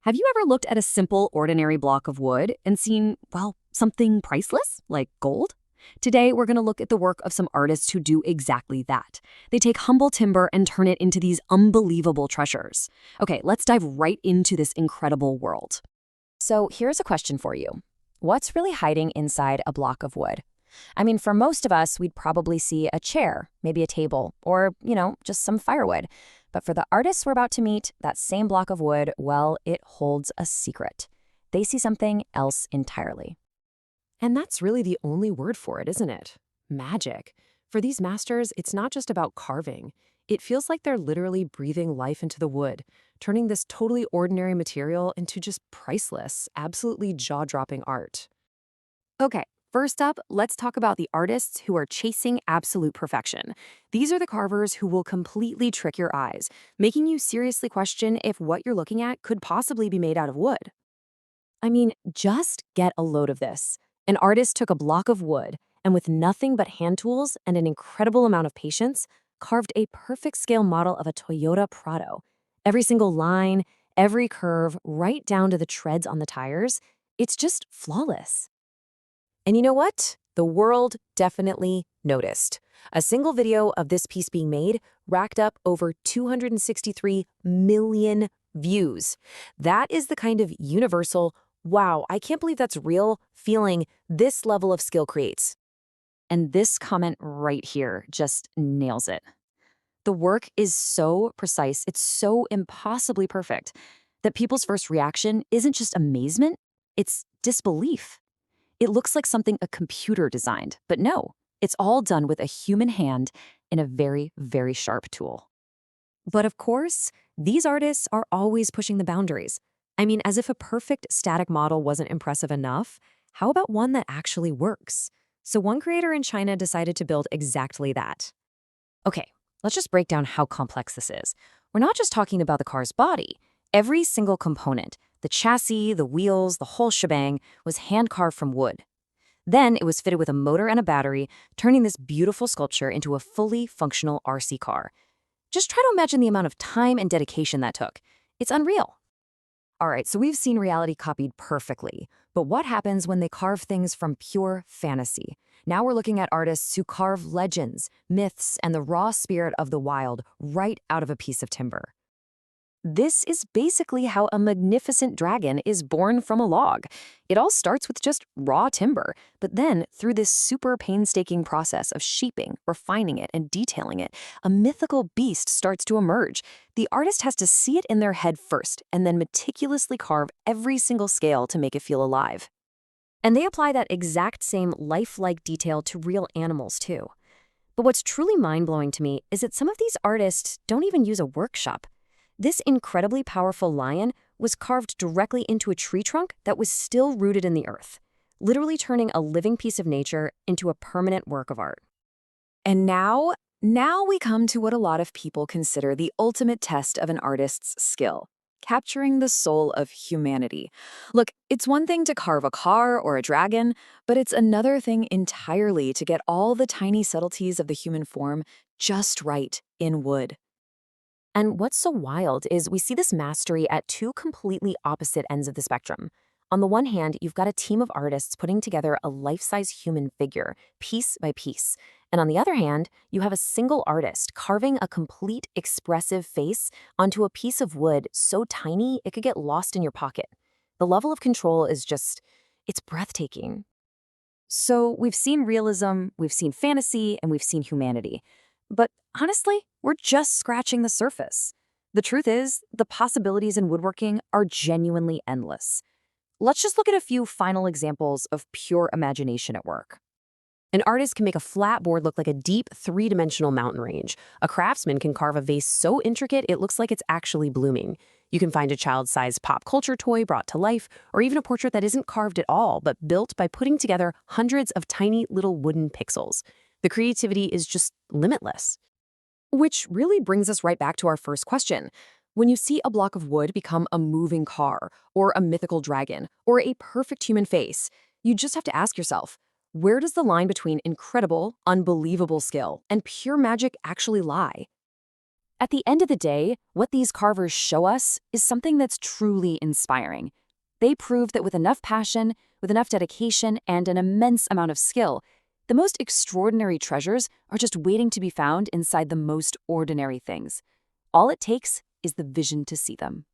Have you ever looked at a simple, ordinary block of wood and seen, well, something priceless, like gold? Today, we're going to look at the work of some artists who do exactly that. They take humble timber and turn it into these unbelievable treasures. Okay, let's dive right into this incredible world. So here's a question for you. What's really hiding inside a block of wood? I mean, for most of us, we'd probably see a chair, maybe a table, or, just some firewood. But for the artists we're about to meet, that same block of wood, well, it holds a secret. They see something else entirely. And that's really the only word for it, isn't it? Magic. For these masters, it's not just about carving. It feels like they're literally breathing life into the wood, turning this totally ordinary material into just priceless, absolutely jaw-dropping art. Okay, first up, let's talk about the artists who are chasing absolute perfection. These are the carvers who will completely trick your eyes, making you seriously question if what you're looking at could possibly be made out of wood. I mean, just get a load of this. An artist took a block of wood and with nothing but hand tools and an incredible amount of patience, carved a perfect scale model of a Toyota Prado. Every single line, every curve, right down to the treads on the tires, it's just flawless. And you know what? The world definitely noticed. A single video of this piece being made racked up over 263 million views. That is the kind of universal, wow, I can't believe that's real, feeling this level of skill creates. And this comment right here just nails it. The work is so precise, it's so impossibly perfect, that people's first reaction isn't just amazement, it's disbelief. It looks like something a computer designed, but no, it's all done with a human hand and a very, very sharp tool. But of course, these artists are always pushing the boundaries. I mean, as if a perfect static model wasn't impressive enough, how about one that actually works? So one creator in China decided to build exactly that. Okay, let's just break down how complex this is. We're not just talking about the car's body. Every single component, the chassis, the wheels, the whole shebang, was hand-carved from wood. Then it was fitted with a motor and a battery, turning this beautiful sculpture into a fully functional RC car. Just try to imagine the amount of time and dedication that took. It's unreal. All right, so we've seen reality copied perfectly, but what happens when they carve things from pure fantasy? Now we're looking at artists who carve legends, myths, and the raw spirit of the wild right out of a piece of timber. This is basically how a magnificent dragon is born from a log. It all starts with just raw timber, but then through this super painstaking process of shaping, refining it, and detailing it, a mythical beast starts to emerge. The artist has to see it in their head first, and then meticulously carve every single scale to make it feel alive. And they apply that exact same lifelike detail to real animals, too. But what's truly mind-blowing to me is that some of these artists don't even use a workshop. This incredibly powerful lion was carved directly into a tree trunk that was still rooted in the earth, literally turning a living piece of nature into a permanent work of art. And now we come to what a lot of people consider the ultimate test of an artist's skill, capturing the soul of humanity. Look, it's one thing to carve a car or a dragon, but it's another thing entirely to get all the tiny subtleties of the human form just right in wood. And what's so wild is we see this mastery at two completely opposite ends of the spectrum. On the one hand, you've got a team of artists putting together a life-size human figure, piece by piece. And on the other hand, you have a single artist carving a complete expressive face onto a piece of wood so tiny it could get lost in your pocket. The level of control is it's breathtaking. So we've seen realism, we've seen fantasy, and we've seen humanity. But honestly, we're just scratching the surface. The truth is, the possibilities in woodworking are genuinely endless. Let's just look at a few final examples of pure imagination at work. An artist can make a flat board look like a deep, three-dimensional mountain range. A craftsman can carve a vase so intricate it looks like it's actually blooming. You can find a child-sized pop culture toy brought to life, or even a portrait that isn't carved at all, but built by putting together hundreds of tiny little wooden pixels. The creativity is just limitless. Which really brings us right back to our first question. When you see a block of wood become a moving car, or a mythical dragon, or a perfect human face, you just have to ask yourself, where does the line between incredible, unbelievable skill and pure magic actually lie? At the end of the day, what these carvers show us is something that's truly inspiring. They prove that with enough passion, with enough dedication, and an immense amount of skill, the most extraordinary treasures are just waiting to be found inside the most ordinary things. All it takes is the vision to see them.